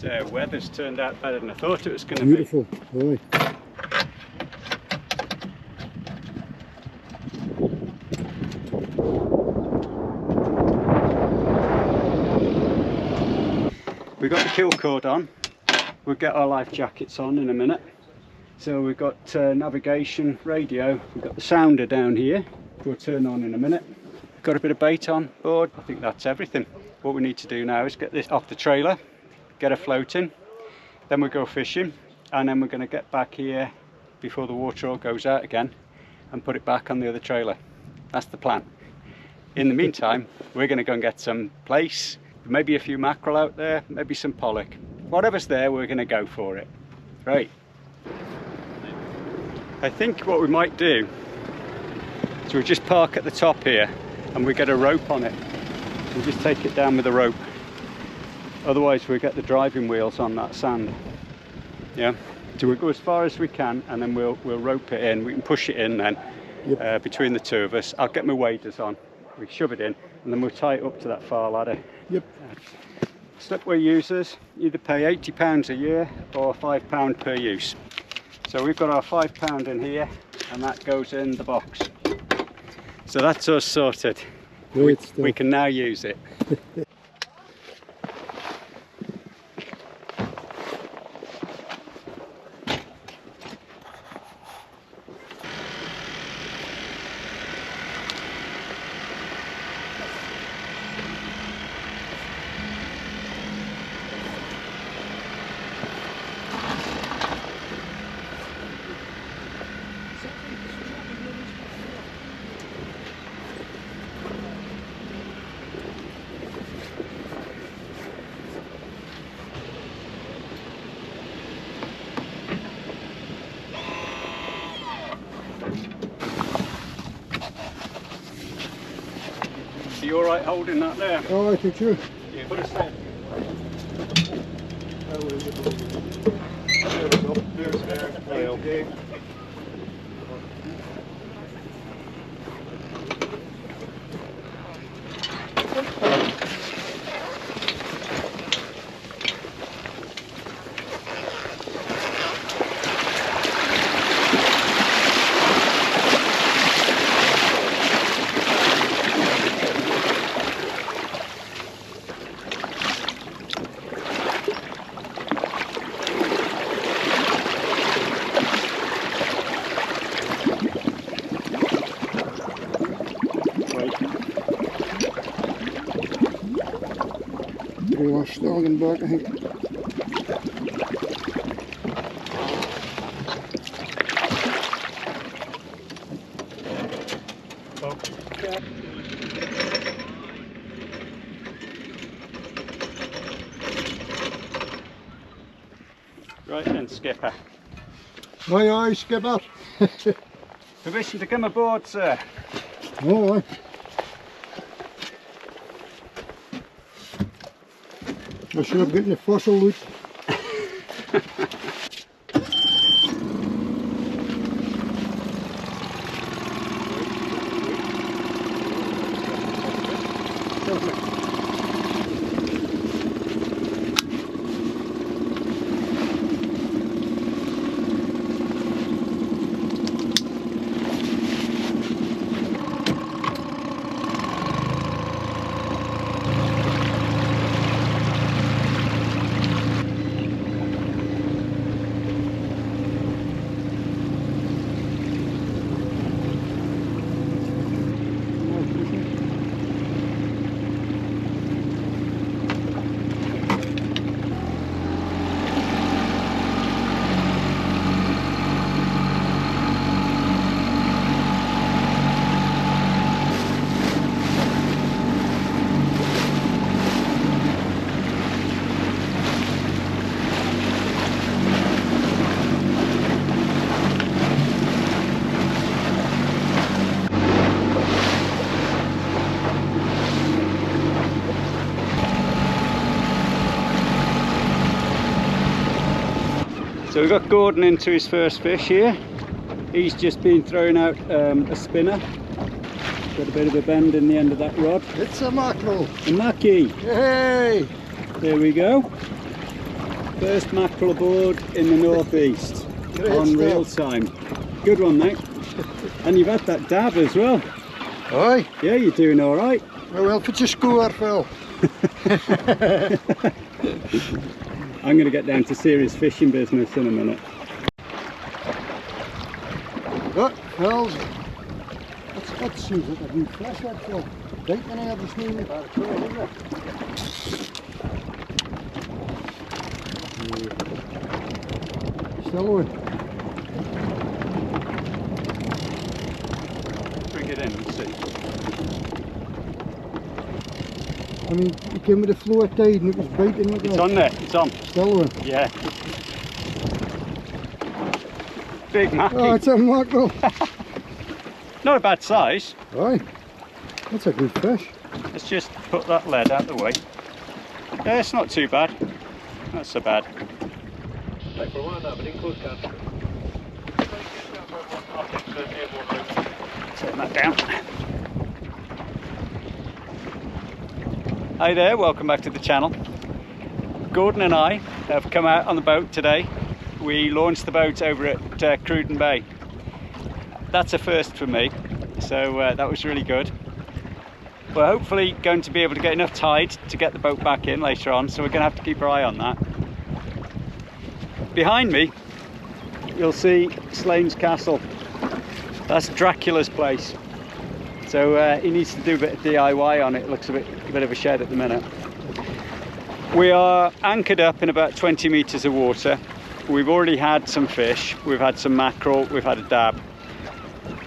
So weather's turned out better than I thought it was going to be. Beautiful, boy. We've got the kill cord on. We'll get our life jackets on in a minute. So we've got navigation, radio, we've got the sounder down here, we'll turn on in a minute. Got a bit of bait on board. I think that's everything. What we need to do now is get this off the trailer, get her floating, then we'll go fishing, and then we're going to get back here before the water all goes out again and put it back on the other trailer. That's the plan. In the meantime, we're going to go and get some plaice, maybe a few mackerel out there, maybe some pollock. Whatever's there, we're going to go for it. Right. I think what we might do is we'll just park at the top here and we get a rope on it. We'll just take it down with a rope. Otherwise we'll get the driving wheels on that sand. Yeah. So we'll go as far as we can and then we'll rope it in. We can push it in then. Yep. Between the two of us. I'll get my waders on. We shove it in and then we'll tie it up to that far ladder. Yep. Slipway users either pay £80 a year or £5 per use. So we've got our £5 in here and that goes in the box. So that's us sorted. We can now use it. Are you alright holding that there? Oh, I think so. Yeah, put us there. Stogen back, I think. Okay. Right then, skipper. Aye, aye, skipper. Permission to come aboard, sir. Oh, aye. I should have gotten the fossil loot. So we've got Gordon into his first fish here. He's just been throwing out a spinner. Got a bit of a bend in the end of that rod. It's a mackerel. A mackie. Hey! There we go. First mackerel aboard in the northeast. Great On stuff. real time. Good one, mate. And you've had that dab as well. Aye. Yeah, you're doing all right. Well, if it's a score, Phil. I'm going to get down to serious fishing business in a minute. Look, Phil's. That seems like a new flash head, Phil. Right, then I have this new about it, isn't it? Still on. Bring it in and see. I mean, it came with a floor tide and it was biting like It's that. on there, it's on. Still on. Yeah. Big mackie. Oh, it's a mackerel. Not a bad size. Aye. That's a good fish. Let's just put that lead out the way. Yeah, it's not too bad. Not so bad. Turn that down. Hi there, welcome back to the channel. Gordon and I have come out on the boat today. We launched the boat over at Cruden Bay. That's a first for me, so that was really good. We're hopefully going to be able to get enough tide to get the boat back in later on, so we're going to have to keep our eye on that. Behind me, you'll see Slane's Castle. That's Dracula's place. So he needs to do a bit of DIY on it. It looks a bit of a shed at the minute. We are anchored up in about 20 metres of water. We've already had some fish. We've had some mackerel, we've had a dab.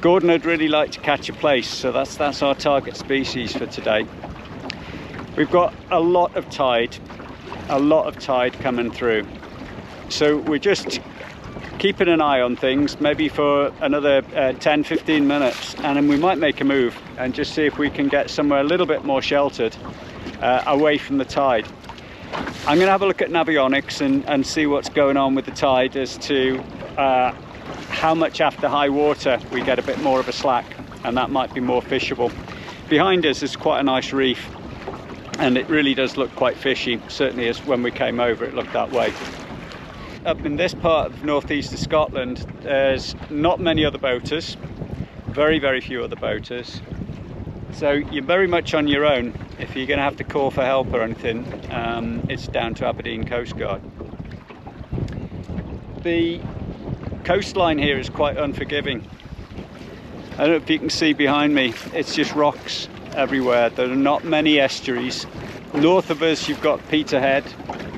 Gordon would really like to catch a plaice, so that's our target species for today. We've got a lot of tide coming through. So we're just keeping an eye on things, maybe for another 10-15 minutes, and then we might make a move and just see if we can get somewhere a little bit more sheltered away from the tide. I'm going to have a look at navionics and see what's going on with the tide as to how much after high water we get a bit more of a slack, and that might be more fishable. Behind us is quite a nice reef, and it really does look quite fishy. Certainly as when we came over it looked that way. Up in this part of northeast of Scotland there's not many other boaters, very few other boaters, so you're very much on your own. If you're going to have to call for help or anything, it's down to Aberdeen Coast Guard. The coastline here is quite unforgiving. I don't know if you can see behind me, it's just rocks everywhere. There are not many estuaries. North of us you've got Peterhead,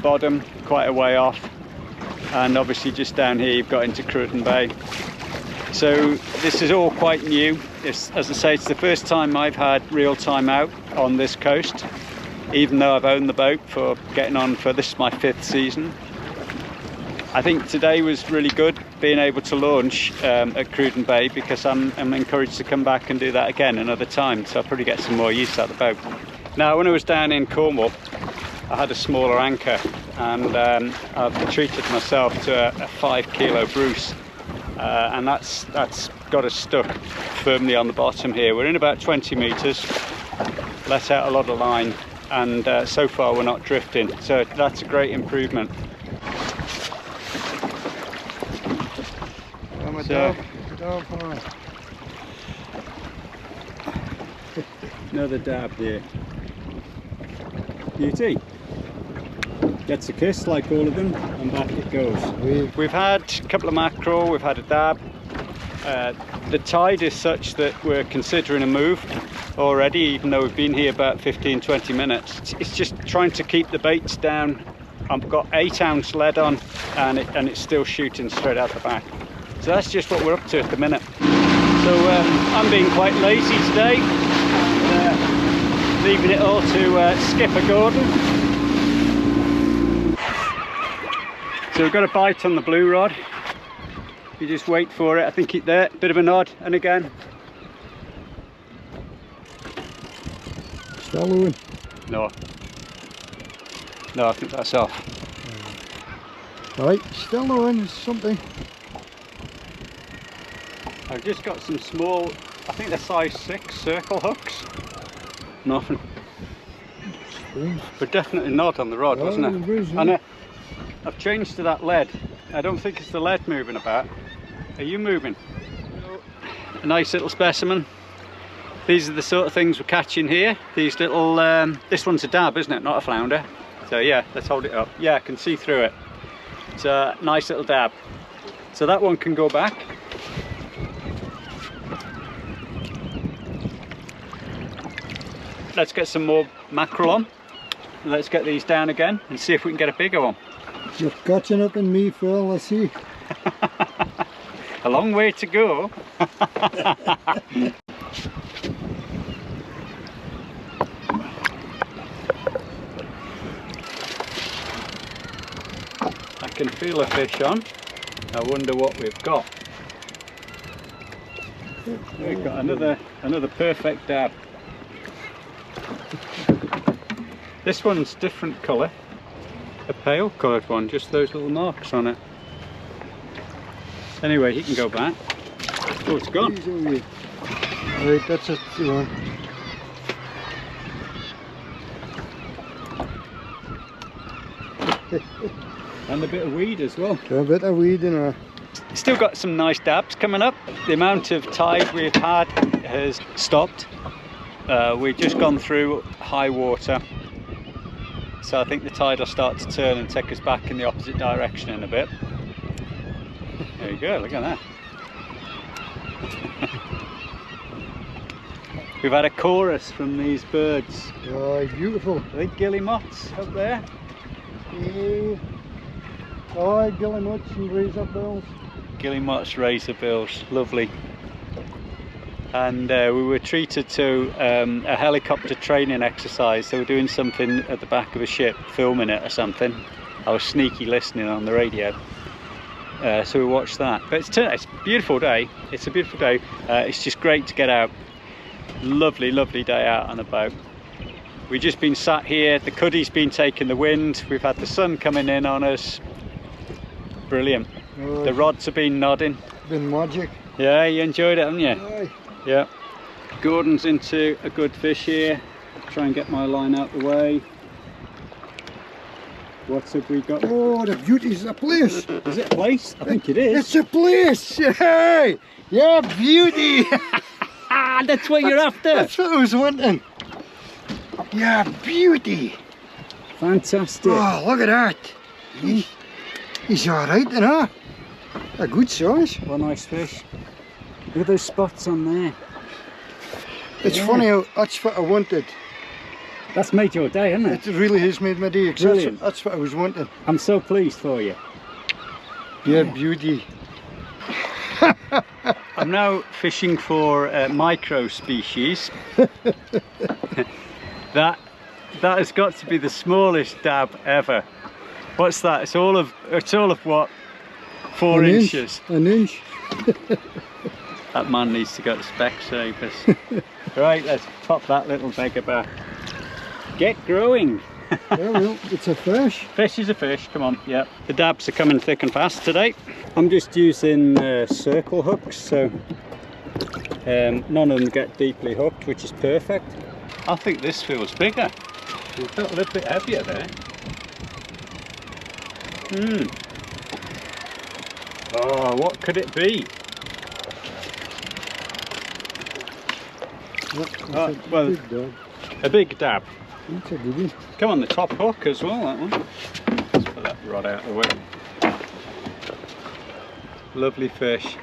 Bodham, quite a way off, and obviously just down here you've got into Cruden Bay. So this is all quite new. As I say, it's the first time I've had real time out on this coast, even though I've owned the boat for getting on for this is my 5th season. I think today was really good, being able to launch at Cruden Bay, because I'm encouraged to come back and do that again another time, so I'll probably get some more use out of the boat. Now, when I was down in Cornwall, I had a smaller anchor, and I've treated myself to a 5 kilo Bruce, and that's got us stuck firmly on the bottom here. We're in about 20 metres, let out a lot of line, and so far we're not drifting, so that's a great improvement. So, another dab here. Beauty. Gets a kiss like all of them, and back it goes. We've had a couple of mackerel, we've had a dab. The tide is such that we're considering a move already, even though we've been here about 15-20 minutes. It's just trying to keep the baits down. I've got 8-ounce lead on, and it's still shooting straight out the back. So that's just what we're up to at the minute. So I'm being quite lazy today, leaving it all to Skipper Gordon. So we've got a bite on the blue rod. You just wait for it. I think it there, bit of a nod, and again. Still on? No, I think that's off. Right, still on, something. I've just got some small, I think they're size 6 circle hooks. Nothing. But definitely not on the rod, wasn't it? Was, And I've changed to that lead. I don't think it's the lead moving about. Are you moving? A nice little specimen. These are the sort of things we're catching here. These little, this one's a dab, isn't it? Not a flounder. So yeah, let's hold it up. Yeah, I can see through it. It's a nice little dab. So that one can go back. Let's get some more mackerel on. Let's get these down again and see if we can get a bigger one. You're catching up in me, Phil, I see. A long way to go. I can feel a fish on. I wonder what we've got. We've got another perfect dab. This one's different colour. A pale coloured one, just those little marks on it. Anyway, he can go back. Oh, it's gone. Right, that's it. And a bit of weed as well. A bit of weed in there. Still got some nice dabs coming up. The amount of tide we've had has stopped. We've just gone through high water. So I think the tide will start to turn and take us back in the opposite direction in a bit. There you go, look at that. We've had a chorus from these birds. Oh, beautiful. I think guillemots up there. Yeah. Oh, guillemots and razorbills. Guillemots, razorbills, lovely. And we were treated to a helicopter training exercise. So we're doing something at the back of a ship, filming it or something. I was sneaky listening on the radio. So we watched that. But it's a beautiful day. It's a beautiful day. It's just great to get out. Lovely, lovely day out on the boat. We've just been sat here. The cuddy's been taking the wind. We've had the sun coming in on us. Brilliant. Oh, the rods have been nodding. Been magic. Yeah, you enjoyed it, haven't you? Aye. Yeah. Gordon's into a good fish here. Try and get my line out the way. What have we got? Oh, the beauty's a Plaice. Is it Plaice? I think it is. It's a Plaice. Hey, yeah, beauty. That's what you're after. That's what I was wanting. Yeah, beauty. Fantastic. Oh, look at that. He's all right, you know. A good size. What a nice fish. Look at those spots on there. It's funny how that's what I wanted. That's made your day, hasn't it? It really has made my day. Brilliant. That's what I was wanting. I'm so pleased for you. Yeah, beauty. I'm now fishing for micro species. That has got to be the smallest dab ever. What's that? It's all of what? 4 inches. An inch. That man needs to go to Specsavers. Right, let's pop that little beggar back. Get growing. Yeah, well, it's a fish. Fish is a fish, come on, yeah. The dabs are coming thick and fast today. I'm just using circle hooks, so none of them get deeply hooked, which is perfect. I think this feels bigger. It felt a little bit heavier there. Oh, what could it be? Well, a big dab. It's a good one. Come on, the top hook as well, that one. Let's put that rod out of the way. Lovely fish.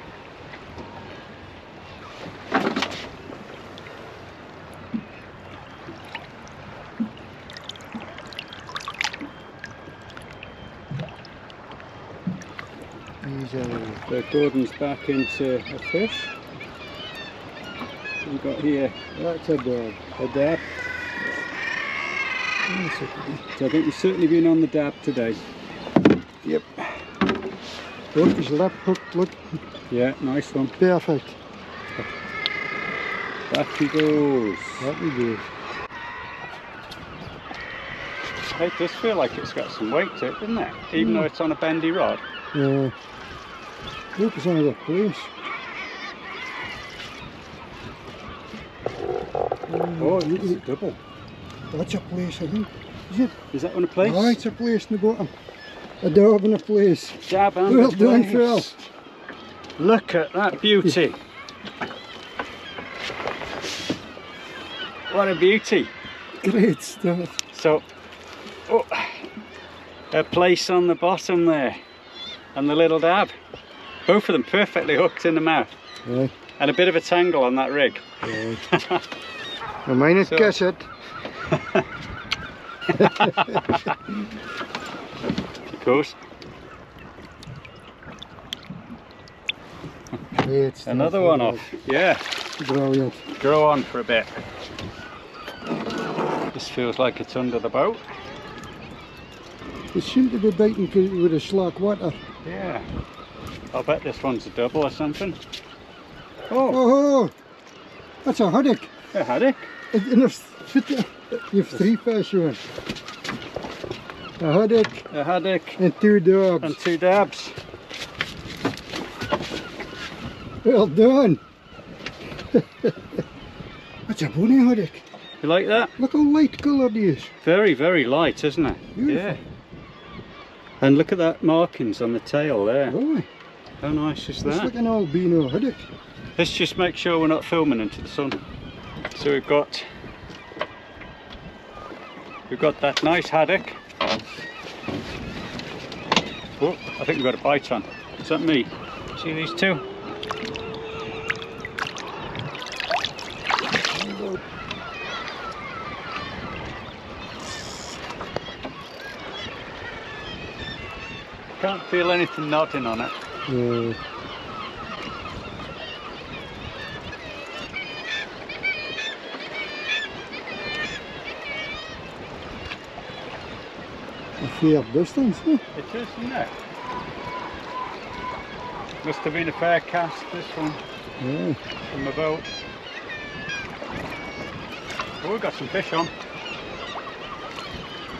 So Gordon's back into a fish. We've got here, That's a dab. a dab. So I think we've certainly been on the dab today. Yep. Look, his left hook, look. Yeah, nice one. Perfect. Back he goes. That we do. It does feel like it's got some weight to it, doesn't it? Even though it's on a bendy rod. Yeah. Look, it's another Plaice. Oh, it's a double. That's a Plaice, I think. Is it? Is that one a Plaice? Oh, it's a Plaice in the bottom. A dab and a Plaice. Dab and Well a done, Plaice. Phil. Look at that beauty. What a beauty. Great stuff. So, oh, a Plaice on the bottom there, and the little dab. Both of them perfectly hooked in the mouth. Aye. And a bit of a tangle on that rig. Aye. I might not guess it. Of course. Great stuff. Another one off. Yeah. Brilliant. Grow on for a bit. This feels like it's under the boat. It seemed to be biting with a slack water. Yeah. I'll bet this one's a double or something. Oh, that's a haddock. A haddock? You've 3 fish on. A haddock. A haddock. And 2 dabs. And 2 dabs. Well done. That's a bonny haddock. You like that? Look how light coloured he is. Very, very light, isn't it? Beautiful. Yeah. And look at that markings on the tail there. Oh, How nice is it's that? like an albino haddock. Let's just make sure we're not filming into the sun. So we've got that nice haddock. Oh, I think we've got a bite on. Is that me? See these two? Can't feel anything nodding on it. No. A fair distance, huh? It is, isn't it? Must have been a fair cast, this one, Yeah. from the boat. Oh, we've got some fish on.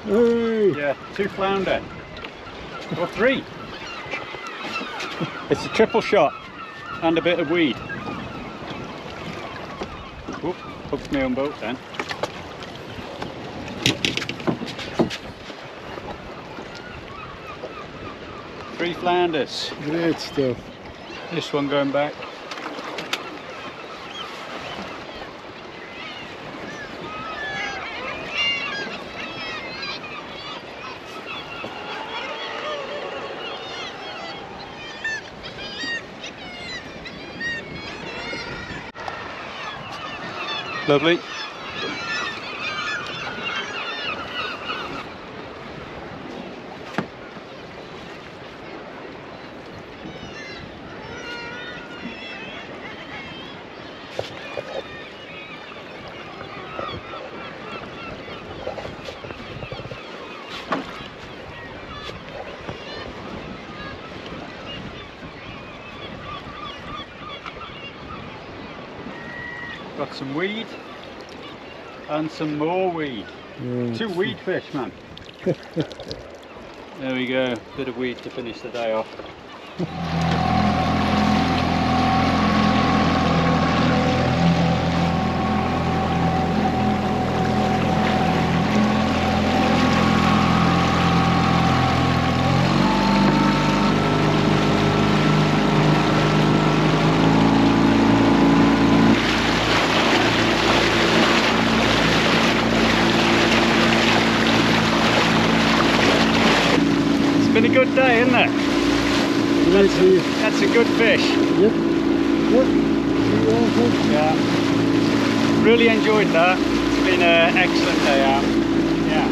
Hey! Yeah, 2 flounder. Or 3. It's a triple shot and a bit of weed. Oop, hooked my own boat then. Three flounders. Great stuff. This one going back. Lovely. Got some weed and some more weed. Yeah. 2 weed fish, man. There we go, bit of weed to finish the day off. Been a good day, isn't it? That's a good fish. Yep. Yep. Yeah. Really enjoyed that. It's been an excellent day out. Yeah.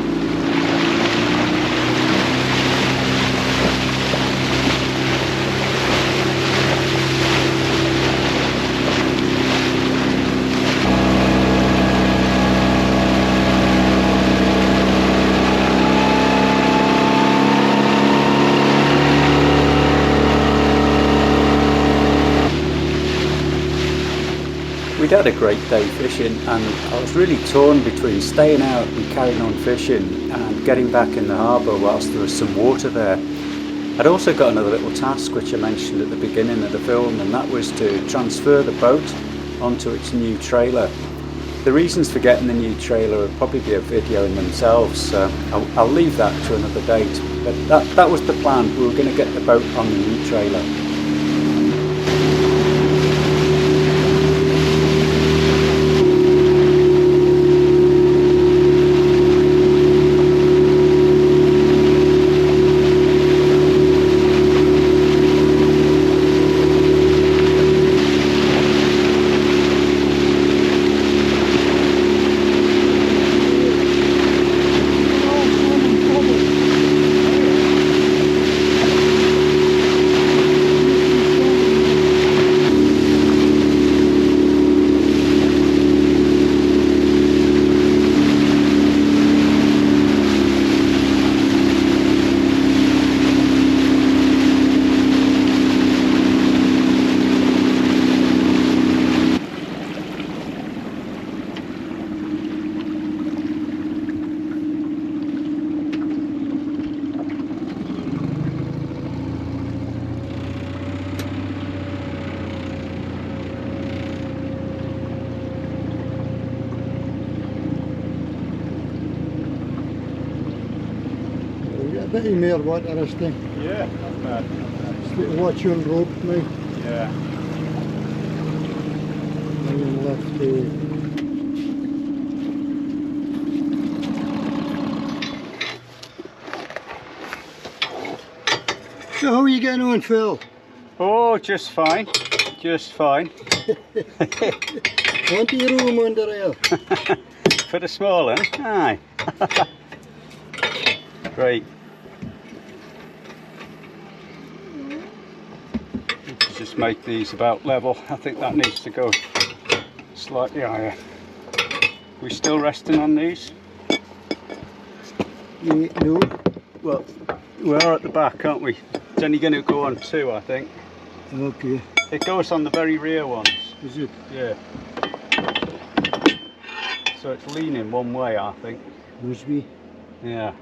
We'd had a great day fishing, and I was really torn between staying out and carrying on fishing and getting back in the harbour whilst there was some water there. I'd also got another little task which I mentioned at the beginning of the film, and that was to transfer the boat onto its new trailer. the reasons for getting the new trailer would probably be a video in themselves, so I'll leave that to another date. But that was the plan. We were going to get the boat on the new trailer. A bit more water this thing. Yeah, not bad. Just need to watch your rope now. Yeah. And then lift So how are you getting on, Phil? Oh, just fine. Just fine. Plenty of room under there. For the small one? Aye. Great. Just make these about level. I think that needs to go slightly higher. We still resting on these? Yeah, no. Well, we are at the back, aren't we? It's only going to go on 2, I think. Okay. It goes on the very rear ones. Is it? Yeah. So it's leaning one way, I think. Must be. Yeah.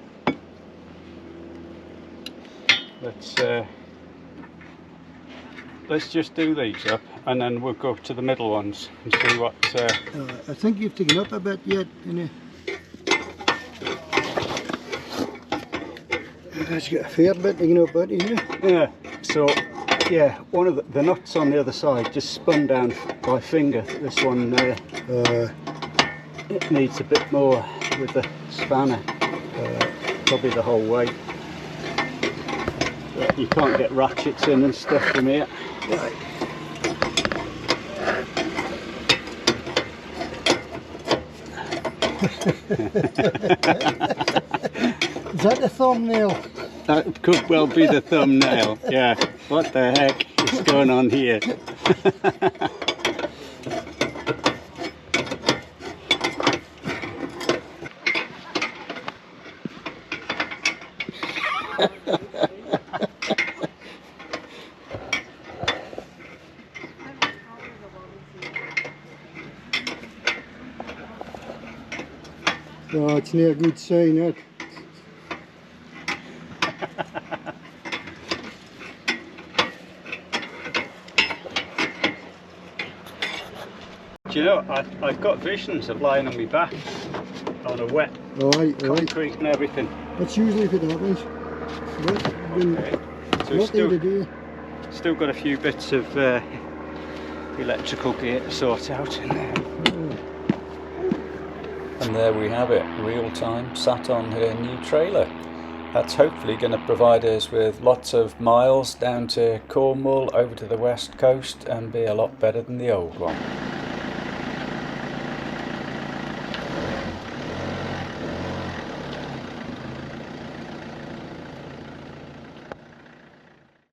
Let's just do these up, and then we'll go to the middle ones and see what. I think you've taken up a bit yet, innit? It's got a fair bit taken up, isn't it? Yeah. So, yeah, one of the nuts on the other side just spun down by finger. This one, it needs a bit more with the spanner, probably the whole way. But you can't get ratchets in and stuff from here. Right. Is that the thumbnail? That could well be the thumbnail, yeah. What the heck is going on here? Oh, it's not a good sign, that. Do you know, I've got visions of lying on my back on a wet concrete and everything. That's usually if it happens. But Okay. So we've still got a few bits of electrical gear to sort out in there. And there we have it, real time, sat on her new trailer. That's hopefully going to provide us with lots of miles down to Cornwall, over to the west coast, and be a lot better than the old one.